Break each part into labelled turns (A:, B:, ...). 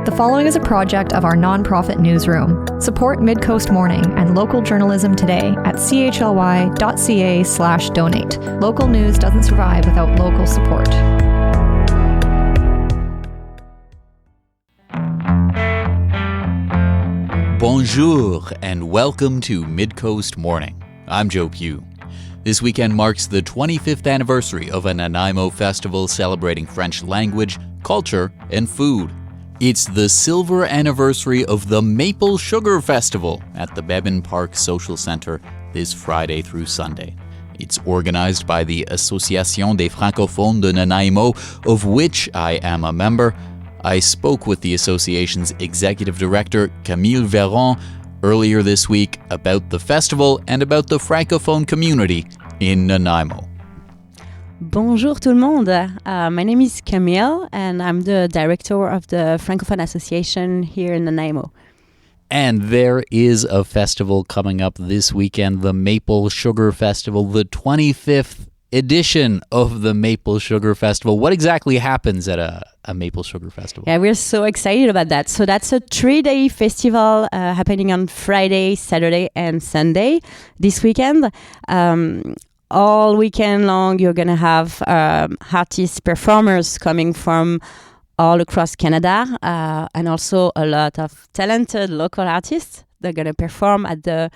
A: The following is a project of our nonprofit newsroom. Support Midcoast Morning and local journalism today at chly.ca/donate. Local news doesn't survive without local support.
B: Bonjour and welcome to Midcoast Morning. I'm Joe Pugh. This weekend marks the 25th anniversary of a Nanaimo festival celebrating French language, culture, and food. It's the silver anniversary of the Maple Sugar Festival at the Beban Park Social Centre this Friday through Sunday. It's organized by the Association des Francophones de Nanaimo, of which I am a member. I spoke with the association's Executive Director Camille Veron earlier this week about the festival and about the Francophone community in Nanaimo.
C: Bonjour tout le monde. My name is Camille and I'm the director of the Francophone Association here in Nanaimo.
B: And there is a festival coming up this weekend, the Maple Sugar Festival, the 25th edition of the Maple Sugar Festival. What exactly happens at a Maple Sugar Festival?
C: Yeah, we're so excited about that. So that's a 3-day festival happening on Friday, Saturday, and Sunday this weekend. All weekend long, you're going to have artists, performers coming from all across Canada, and also a lot of talented local artists. They're going to perform at the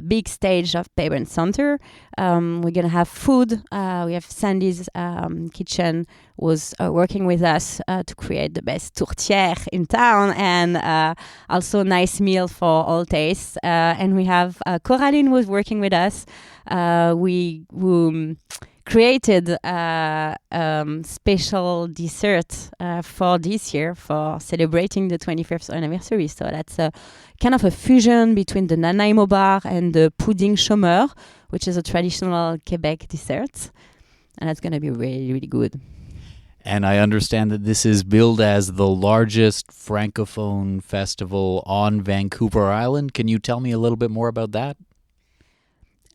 C: big stage of Beban Center. We're going to have food. We have Sandy's Kitchen was working with us to create the best tourtière in town, and also nice meal for all tastes. And we have Coraline was working with us. We created special dessert for this year for celebrating the 25th anniversary. So that's a kind of a fusion between the Nanaimo bar and the pudding chômeur, which is a traditional Quebec dessert. And that's going to be really, really good.
B: And I understand that this is billed as the largest Francophone festival on Vancouver Island. Can you tell me a little bit more about that?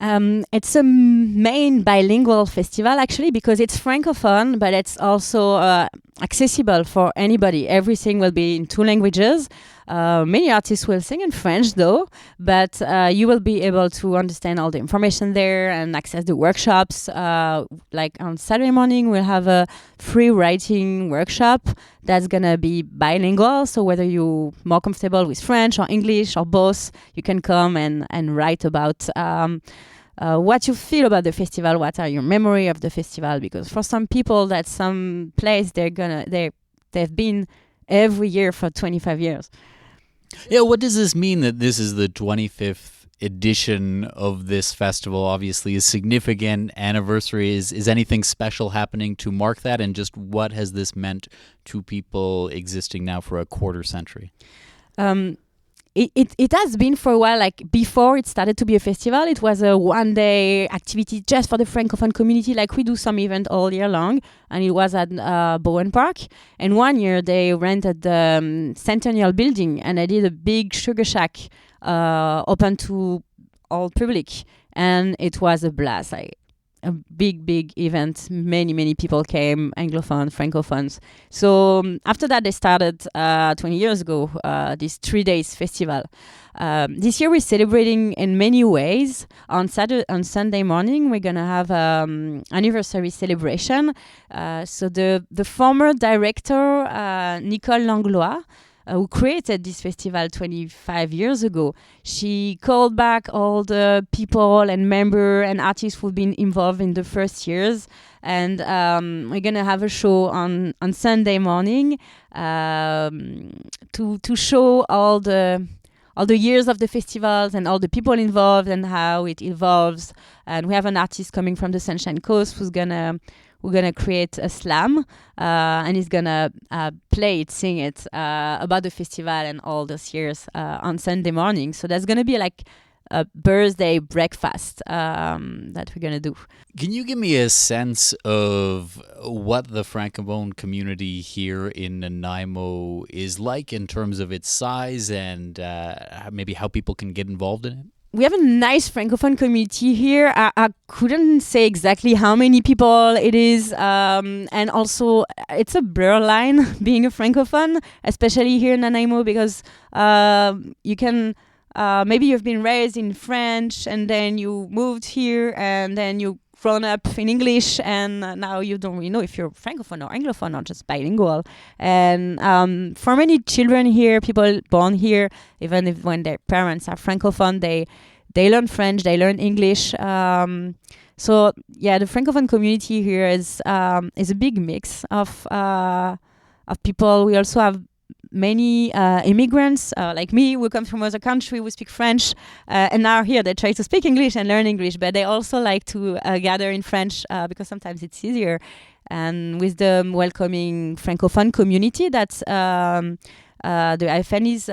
C: It's a main bilingual festival, actually, because it's Francophone, but it's also accessible for anybody. Everything will be in 2 languages. Many artists will sing in French, though, but you will be able to understand all the information there and access the workshops. Like on Saturday morning, we'll have a free writing workshop that's going to be bilingual. So whether you're more comfortable with French or English or both, you can come and write about what you feel about the festival, what are your memory of the festival, because for some people that's some place they've been every year for 25 years.
B: Yeah, what does this mean that this is the 25th edition of this festival? Obviously a significant anniversary. Is anything special happening to mark that, and just what has this meant to people existing now for a quarter century?
C: It has been for a while. Like before it started to be a festival, it was a 1-day activity just for the Francophone community. Like we do some event all year long, and it was at Bowen Park. And one year they rented the Centennial building, and they did a big sugar shack open to all public, and it was a blast. Like a big event. Many people came, Anglophone, Francophones. So after that, they started 20 years ago, this 3 days festival. This year, we're celebrating in many ways. On Sunday morning, we're going to have anniversary celebration. So the former director, Nicole Langlois, who created this festival 25 years ago, she called back all the people and members and artists who've been involved in the first years. And we're going to have a show on Sunday morning to show all the years of the festivals and all the people involved and how it evolves. And we have an artist coming from the Sunshine Coast who's we're gonna create a slam, and he's gonna play it, sing it about the festival and all those years on Sunday morning. So that's gonna be like a birthday breakfast that we're gonna do.
B: Can you give me a sense of what the Francophone community here in Nanaimo is like in terms of its size and maybe how people can get involved in it?
C: we have a nice Francophone community here. I couldn't say exactly how many people it is. And also, it's a blur line being a Francophone, especially here in Nanaimo, because you can, maybe you've been raised in French and then you moved here and then you grown up in English, and now you don't really know if you're Francophone or Anglophone or just bilingual. And for many children here, people born here, even if when their parents are Francophone, they learn French, they learn English. So yeah, the Francophone community here is a big mix of people. We also have many immigrants like me who come from other country who speak French and now here they try to speak English and learn English, but they also like to gather in French because sometimes it's easier. And with the welcoming Francophone community that the IFN is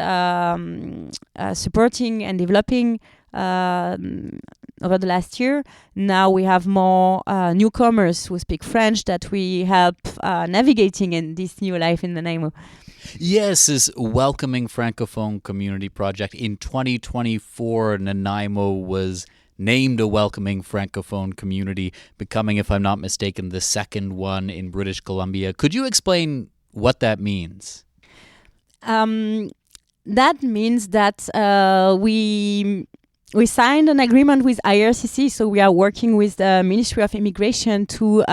C: supporting and developing over the last year, now we have more newcomers who speak French that we help navigating in this new life in Nanaimo.
B: Yes, this Welcoming Francophone Community Project. In 2024, Nanaimo was named a Welcoming Francophone Community, becoming, if I'm not mistaken, the second one in British Columbia. Could you explain what that means?
C: That means that we signed an agreement with IRCC, so we are working with the Ministry of Immigration to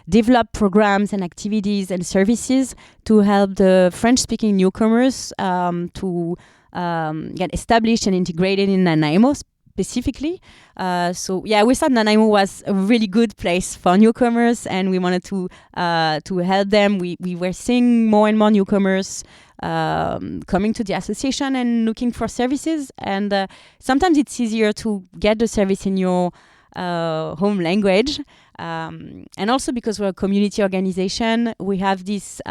C: develop programs and activities and services to help the French-speaking newcomers to get established and integrated in Nanaimo specifically. So yeah, we thought Nanaimo was a really good place for newcomers, and we wanted to help them. We were seeing more and more newcomers coming to the association and looking for services, and sometimes it's easier to get the service in your home language, and also because we're a community organization, we have this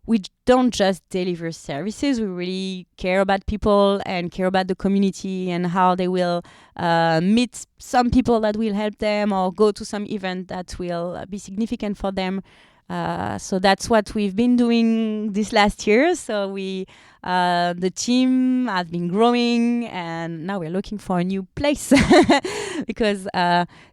C: we don't just deliver services, we really care about people and care about the community and how they will meet some people that will help them or go to some event that will be significant for them. So that's what we've been doing this last year. So the team has been growing, and now we're looking for a new place because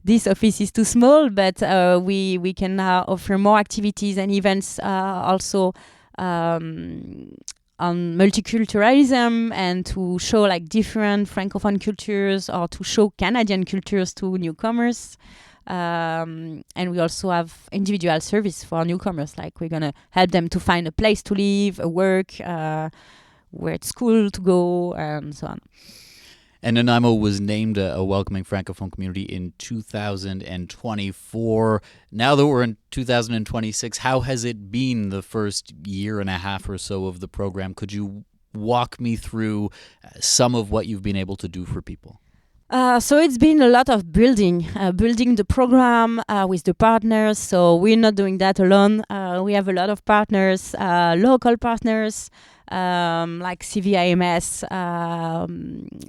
C: this office is too small. But we can now offer more activities and events also on multiculturalism and to show like different Francophone cultures or to show Canadian cultures to newcomers. And we also have individual service for newcomers, like we're gonna help them to find a place to live, a work, where it's school to go, and so on.
B: And Nanaimo was named a Welcoming Francophone Community in 2024. Now that we're in 2026, how has it been the first year and a half or so of the program? Could you walk me through some of what you've been able to do for people?
C: So it's been a lot of building the program with the partners. So we're not doing that alone. We have a lot of partners, local partners, like CVIMS,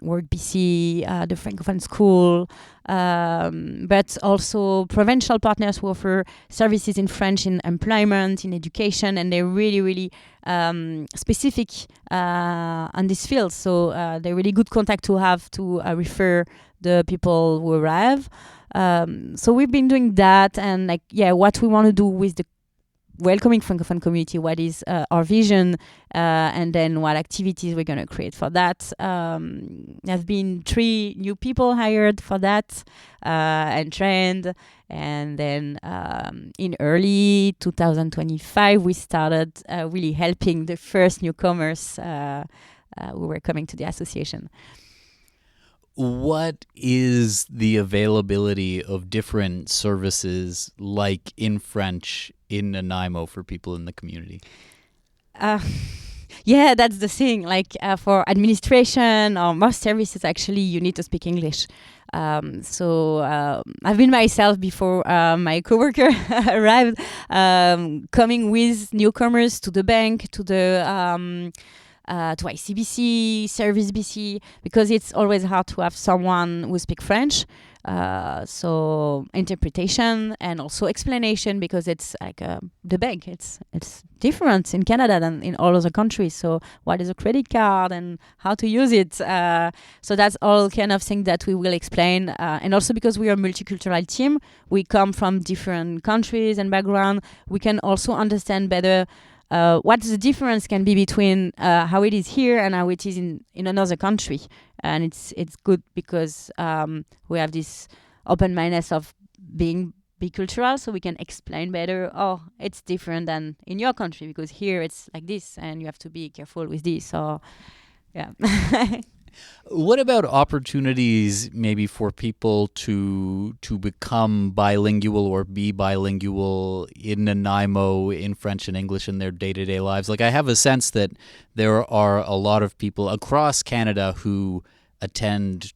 C: Work BC, the Francophone School, but also provincial partners who offer services in French in employment, in education, and they're really, really specific on this field. So they're really good contact to have to refer the people who arrive. So we've been doing that, and what we want to do with the Welcoming Francophone community, what is our vision, and then what activities we're going to create for that. There have been 3 new people hired for that and trained. And then in early 2025, we started really helping the first newcomers who were coming to the association.
B: What is the availability of different services like in French in Nanaimo for people in the community?
C: Yeah, that's the thing. Like for administration or most services, actually, you need to speak English. So I've been myself before my coworker arrived, coming with newcomers to the bank, to the to ICBC, Service BC, because it's always hard to have someone who speaks French. So interpretation and also explanation, because it's like the bank. It's different in Canada than in all other countries. So what is a credit card and how to use it? So that's all kind of thing that we will explain. And also because we are a multicultural team, we come from different countries and background. We can also understand better what the difference can be between how it is here and how it is in another country. And it's good because we have this open-mindedness of being bicultural, so we can explain better, it's different than in your country, because here it's like this and you have to be careful with this. So, yeah.
B: What about opportunities maybe for people to become bilingual or be bilingual in Nanaimo, in French and English in their day-to-day lives? Like, I have a sense that there are a lot of people across Canada who attend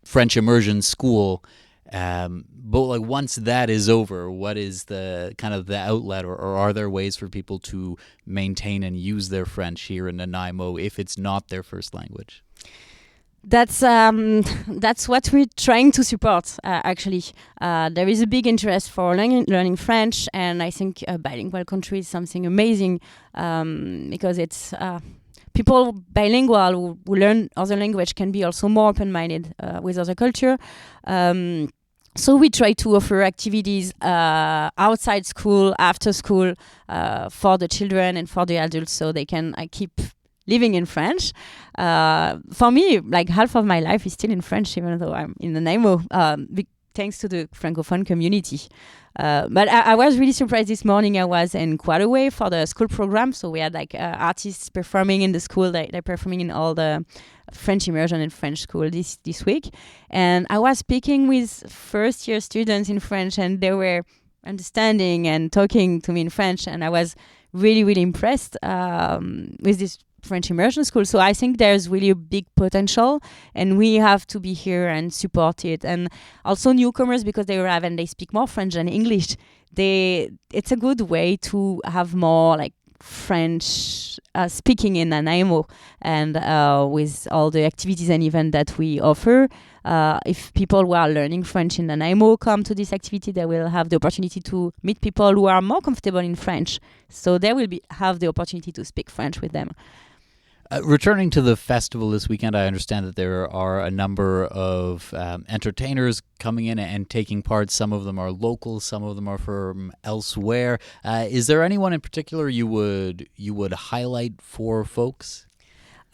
B: French immersion school, but like once that is over, what is the kind of the outlet, or are there ways for people to maintain and use their French here in Nanaimo if it's not their first language?
C: That's what we're trying to support, actually. There is a big interest for learning French, and I think a bilingual country is something amazing, because it's people bilingual who learn other language can be also more open-minded with other culture. So we try to offer activities outside school, after school, for the children and for the adults, so they can keep living in French. For me, like half of my life is still in French, even though I'm in Nanaimo, thanks to the Francophone community. But I was really surprised this morning. I was in Quadaway for the school program, so we had like artists performing in the school. They're performing in all the French immersion and French school this week. And I was speaking with first-year students in French, and they were understanding and talking to me in French, and I was really, really impressed with this French immersion school. So I think there's really a big potential, and we have to be here and support it. And also newcomers, because they arrive and they speak more French than English, it's a good way to have more like French speaking in Nanaimo, and with all the activities and events that we offer. If people who are learning French in Nanaimo come to this activity, they will have the opportunity to meet people who are more comfortable in French. So they will have the opportunity to speak French with them.
B: Returning to the festival this weekend, I understand that there are a number of entertainers coming in and taking part. Some of them are local, some of them are from elsewhere. Is there anyone in particular you would highlight for folks?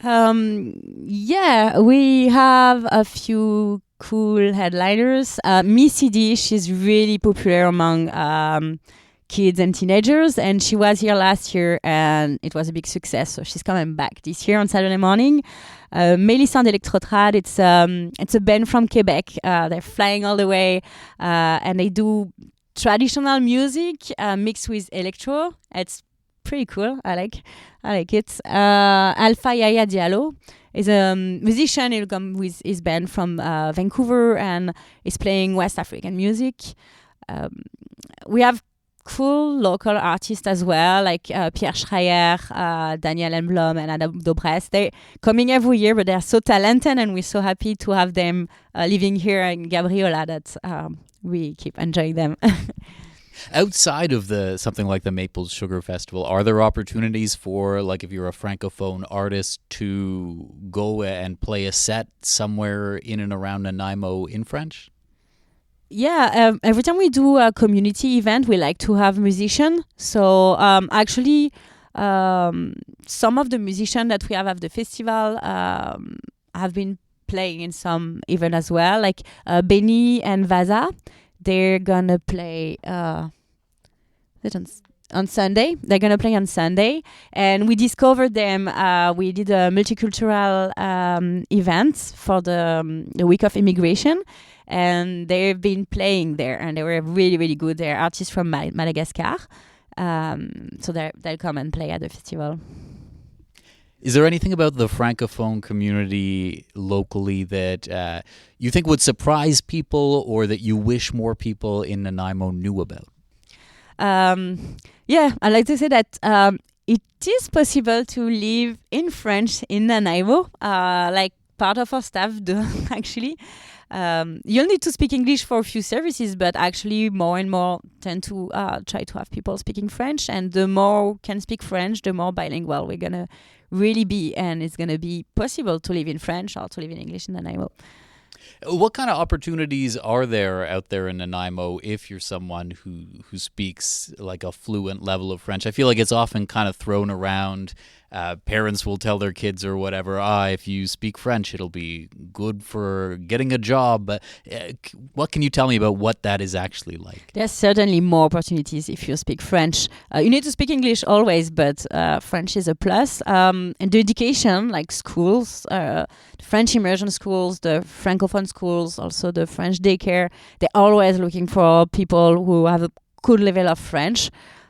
B: Yeah, we have a few cool headliners. Missy D, she's really popular among kids and teenagers, and she was here last year and it was a big success, so she's coming back this year on Saturday morning. Mélissa d'Electrotrad, it's a band from Quebec. They're flying all the way, and they do traditional music mixed with electro. It's pretty cool. I like it. Alpha Yaya Diallo is a musician. He'll come with his band from Vancouver and is playing West African music. We have cool local artists as well, like Pierre Schreier, Daniel Emblom, and Adam Dobrest. They're coming every year, but they're so talented, and we're so happy to have them living here in Gabriola that we keep enjoying them. Outside of something like the Maple Sugar Festival, are there opportunities for, like, if you're a Francophone artist, to go and play a set somewhere in and around Nanaimo in French?
C: Yeah, every time we do a community event, we like to have musicians. So actually, some of the musicians that we have at the festival have been playing in some event as well, like Benny and Vaza. They're gonna play on Sunday. They're gonna play on Sunday, and we discovered them. We did a multicultural event for the week of immigration, and they've been playing there, and they were really, really good. They're artists from Madagascar, so they'll come and play at the festival.
B: Is there anything about the Francophone community locally that you think would surprise people, or that you wish more people in Nanaimo knew about?
C: Yeah, I'd like to say that it is possible to live in French in Nanaimo, like part of our staff do, actually. You'll need to speak English for a few services, but actually more and more tend to try to have people speaking French. And the more can speak French, the more bilingual we're going to really be. And it's going to be possible to live in French or to live in English in Nanaimo.
B: What kind of opportunities are there out there in Nanaimo if you're someone who speaks like a fluent level of French? I feel like it's often kind of thrown around. Parents will tell their kids or whatever, if you speak French, it'll be good for getting a job. But what can you tell me about what that is actually like?
C: There's certainly more opportunities if you speak French. You need to speak English always, but French is a plus. And the education, like schools, the French immersion schools, the Francophone schools, also the French daycare, they're always looking for people who have a good level of French.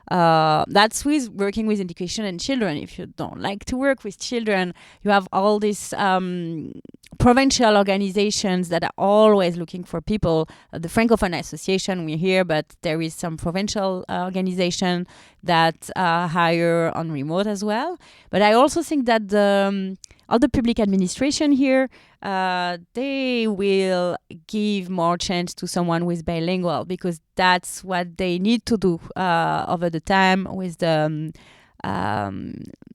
C: That's with working with education and children. If you don't like to work with children, you have all these provincial organizations that are always looking for people. The Francophone Association, we're here, but there is some provincial organization that hire on remote as well. But I also think that all the public administration here, they will give more chance to someone who is bilingual, because that's what they need to do over the time with the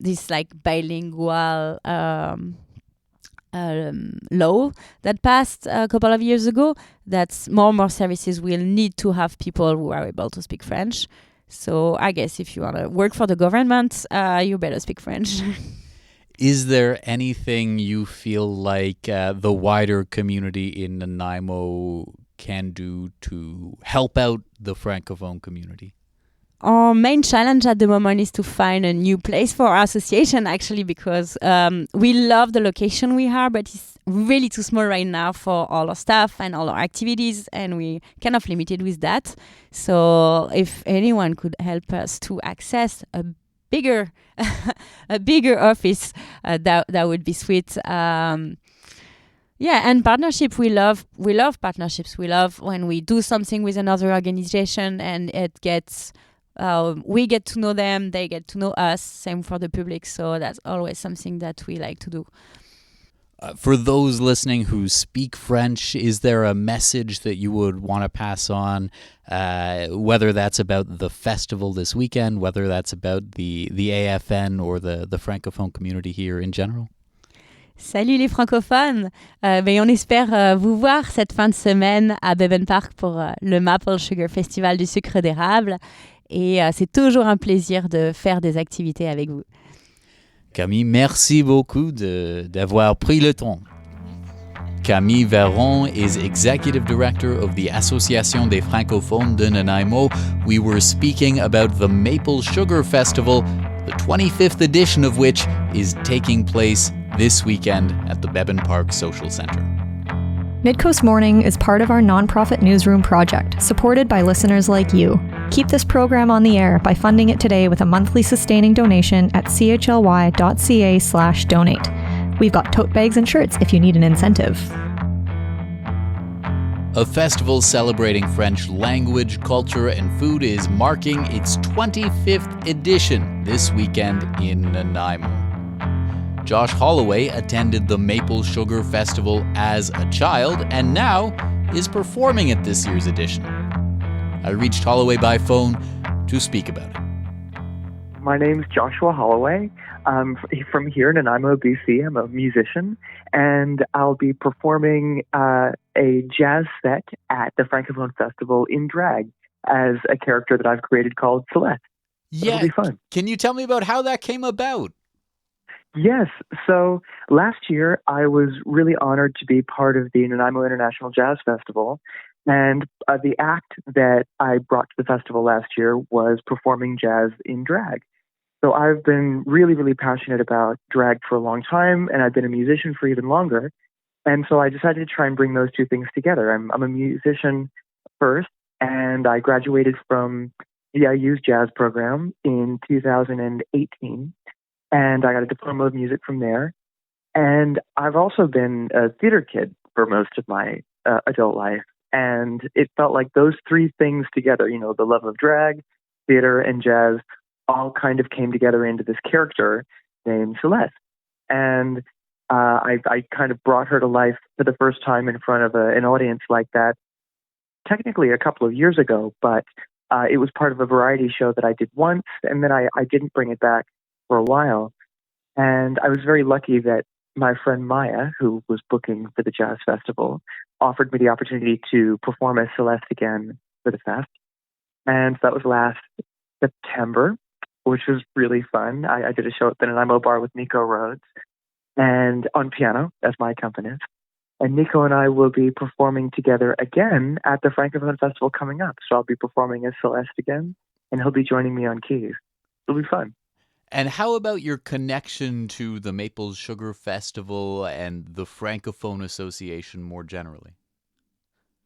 C: this like bilingual law that passed a couple of years ago. That's more and more services will need to have people who are able to speak French. So I guess if you want to work for the government, you better speak French.
B: Is there anything you feel like the wider community in Nanaimo can do to help out the Francophone community?
C: Our main challenge at the moment is to find a new place for our association, actually, because we love the location we have, but it's really too small right now for all our staff and all our activities, and we're kind of limited with that. So if anyone could help us to access a bigger office, that would be sweet. And partnership, we love partnerships. We love when we do something with another organization and it gets we get to know them, they get to know us, same for the public. So that's always something that we like to do.
B: For those listening who speak French, is there a message that you would want to pass on, whether that's about the festival this weekend, whether that's about the AFN or the Francophone community here in general?
C: Salut les francophones! On espère vous voir cette fin de semaine à Beban Park pour le Maple Sugar Festival du sucre d'érable. Et c'est toujours un plaisir de faire des activités avec vous.
B: Camille, merci beaucoup d'avoir pris le temps. Camille Veron is Executive Director of the Association des Francophones de Nanaimo. We were speaking about the Maple Sugar Festival, the 25th edition of which is taking place this weekend at the Beban Park Social Centre.
A: Midcoast Morning is part of our nonprofit newsroom project, supported by listeners like you. Keep this program on the air by funding it today with a monthly sustaining donation at chly.ca/donate. We've got tote bags and shirts if you need an incentive.
B: A festival celebrating French language, culture, and food is marking its 25th edition this weekend in Nanaimo. Josh Holloway attended the Maple Sugar Festival as a child and now is performing at this year's edition. I reached Holloway by phone to speak about it.
D: My name's Joshua Holloway. I'm from here in Nanaimo, BC. I'm a musician, and I'll be performing a jazz set at the Francophone Festival in drag as a character that I've created called Celeste.
B: Yeah,
D: it'll be fun.
B: Can you tell me about how that came about?
D: Yes. So last year, I was really honored to be part of the Nanaimo International Jazz Festival. And the act that I brought to the festival last year was performing jazz in drag. So I've been really, really passionate about drag for a long time, and I've been a musician for even longer. And so I decided to try and bring those two things together. I'm a musician first, and I graduated from the IU's jazz program in 2018. And I got a diploma of music from there. And I've also been a theater kid for most of my adult life. And it felt like those three things together, you know, the love of drag, theater, and jazz, all kind of came together into this character named Celeste. And I kind of brought her to life for the first time in front of an audience like that, technically a couple of years ago, but it was part of a variety show that I did once, and then I didn't bring it back for a while. And I was very lucky that my friend Maya, who was booking for the Jazz Festival, offered me the opportunity to perform as Celeste again for the fest. And that was last September, which was really fun. I did a show at the Nanaimo Bar with Nico Rhodes and on piano as my accompanist. And Nico and I will be performing together again at the Francophone Festival coming up. So I'll be performing as Celeste again, and he'll be joining me on keys. It'll be fun.
B: And how about your connection to the Maple Sugar Festival and the Francophone Association more generally?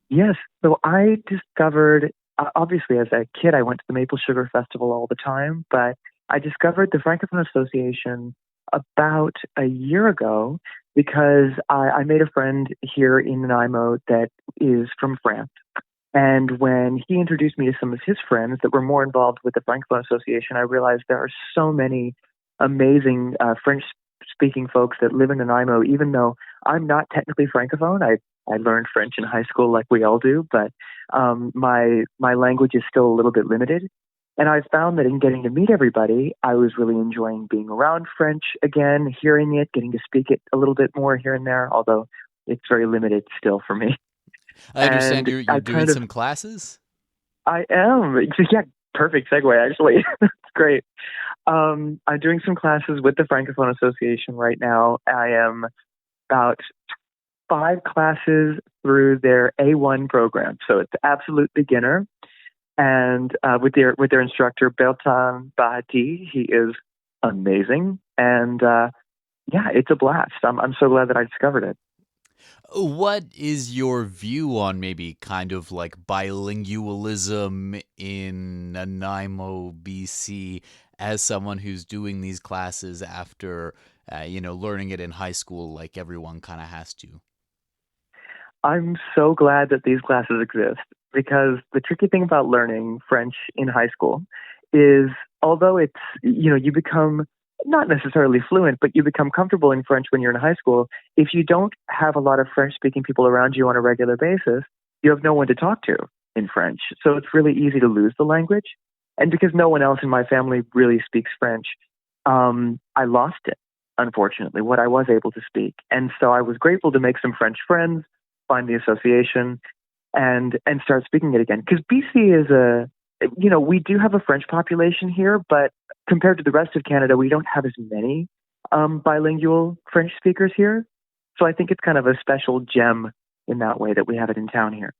D: Yes. So I discovered, obviously as a kid, I went to the Maple Sugar Festival all the time, but I discovered the Francophone Association about a year ago because I made a friend here in Nanaimo that is from France. And when he introduced me to some of his friends that were more involved with the Francophone Association, I realized there are so many amazing French-speaking folks that live in Nanaimo, even though I'm not technically Francophone. I learned French in high school like we all do, but my language is still a little bit limited. And I found that in getting to meet everybody, I was really enjoying being around French again, hearing it, getting to speak it a little bit more here and there, although it's very limited still for me.
B: I understand
D: And
B: you're doing some classes?
D: I am. Yeah, perfect segue, actually. It's great. I'm doing some classes with the Francophone Association right now. I am about 5 classes through their A1 program. So it's absolute beginner. And with their instructor, Bertrand Bahati, he is amazing. And yeah, it's a blast. I'm so glad that I discovered it.
B: What is your view on maybe kind of like bilingualism in Nanaimo, BC, as someone who's doing these classes after, learning it in high school like everyone kind of has to?
D: I'm so glad that these classes exist because the tricky thing about learning French in high school is although it's, you become not necessarily fluent, but you become comfortable in French when you're in high school. If you don't have a lot of French-speaking people around you on a regular basis, you have no one to talk to in French. So it's really easy to lose the language. And because no one else in my family really speaks French, I lost it, unfortunately, what I was able to speak. And so I was grateful to make some French friends, find the association, and start speaking it again. Because BC is we do have a French population here, but compared to the rest of Canada, we don't have as many bilingual French speakers here. So I think it's kind of a special gem in that way that we have it in town here.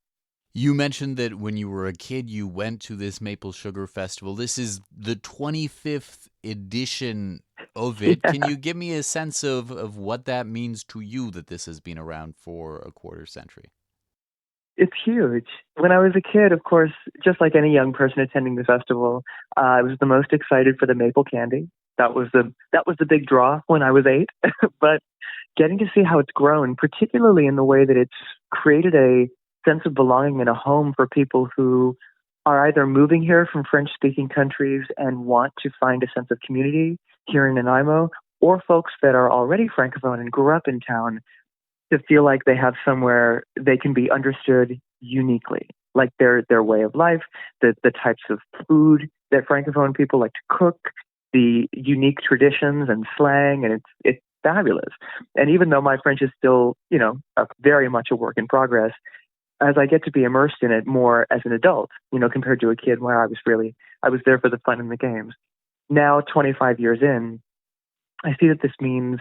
B: You mentioned that when you were a kid, you went to this Maple Sugar Festival. This is the 25th edition of it.
D: Yeah.
B: Can you give me a sense of what that means to you that this has been around for a quarter century?
D: It's huge. When I was a kid, of course, just like any young person attending the festival, I was the most excited for the maple candy. That was the big draw when I was 8. But getting to see how it's grown, particularly in the way that it's created a sense of belonging and a home for people who are either moving here from French-speaking countries and want to find a sense of community here in Nanaimo, or folks that are already Francophone and grew up in town to feel like they have somewhere they can be understood uniquely, like their way of life, the types of food that Francophone people like to cook, the unique traditions and slang, and it's fabulous. And even though my French is still, very much a work in progress, as I get to be immersed in it more as an adult, compared to a kid where I was there for the fun and the games. Now, 25 years in, I see that this means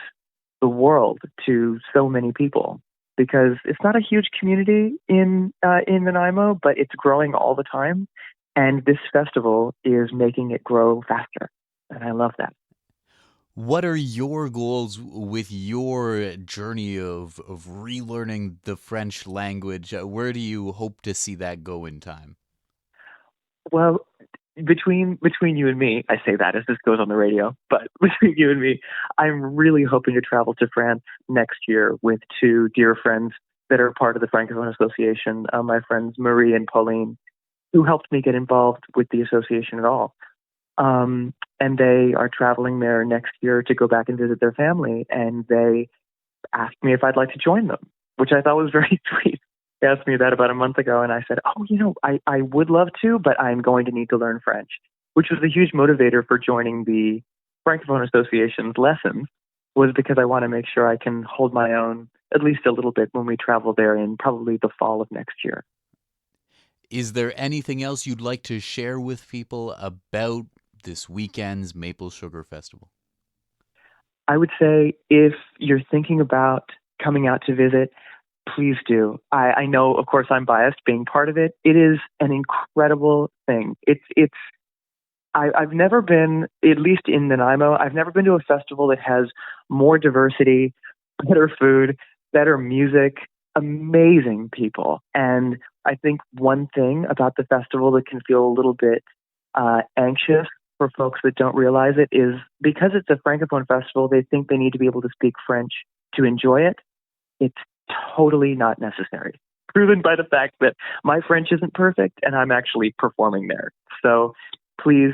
D: the world to so many people because it's not a huge community in Nanaimo, but it's growing all the time. And this festival is making it grow faster. And I love that.
B: What are your goals with your journey of relearning the French language? Where do you hope to see that go in time?
D: Well, between you and me, I say that as this goes on the radio, but between you and me, I'm really hoping to travel to France next year with 2 dear friends that are part of the Francophone Association, my friends Marie and Pauline, who helped me get involved with the association at all. And they are traveling there next year to go back and visit their family, and they asked me if I'd like to join them, which I thought was very sweet. They asked me that about a month ago, and I said, I would love to, but I'm going to need to learn French, which was a huge motivator for joining the Francophone Association's lessons, was because I want to make sure I can hold my own at least a little bit when we travel there in probably the fall of next year.
B: Is there anything else you'd like to share with people about this weekend's Maple Sugar Festival?
D: I would say if you're thinking about coming out to visit, please do. I know, of course, I'm biased being part of it. It is an incredible thing. I've never been, at least in Nanaimo, I've never been to a festival that has more diversity, better food, better music, amazing people. And I think one thing about the festival that can feel a little bit anxious for folks that don't realize it is because it's a Francophone festival, they think they need to be able to speak French to enjoy it. It's totally not necessary. Proven by the fact that my French isn't perfect and I'm actually performing there. So please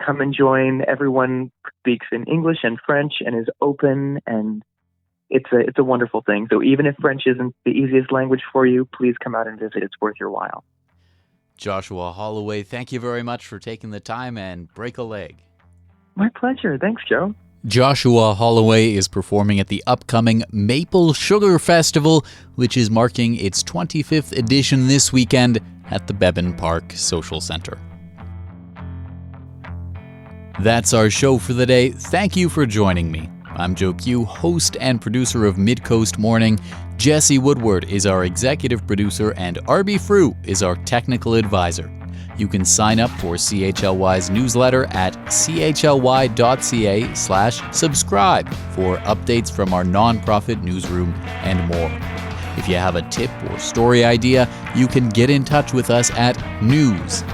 D: come and join. Everyone speaks in English and French and is open, and it's a wonderful thing. So even if French isn't the easiest language for you, please come out and visit. It's worth your while.
B: Joshua Holloway, thank you very much for taking the time and break a leg.
D: My pleasure. Thanks, Joe.
B: Joshua Holloway is performing at the upcoming Maple Sugar Festival, which is marking its 25th edition this weekend at the Beban Park Social Center. That's our show for the day. Thank you for joining me. I'm Joe Pugh, host and producer of Midcoast Morning. Jesse Woodward is our executive producer, and Arby Frew is our technical advisor. You can sign up for CHLY's newsletter at chly.ca/subscribe for updates from our nonprofit newsroom and more. If you have a tip or story idea, you can get in touch with us at news@chly.ca.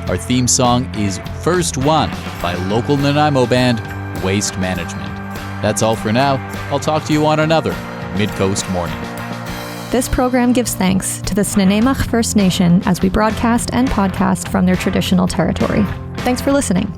B: Our theme song is First One by local Nanaimo band Waste Management. That's all for now. I'll talk to you on another Midcoast Morning.
A: This program gives thanks to the Snuneymuxw First Nation as we broadcast and podcast from their traditional territory. Thanks for listening.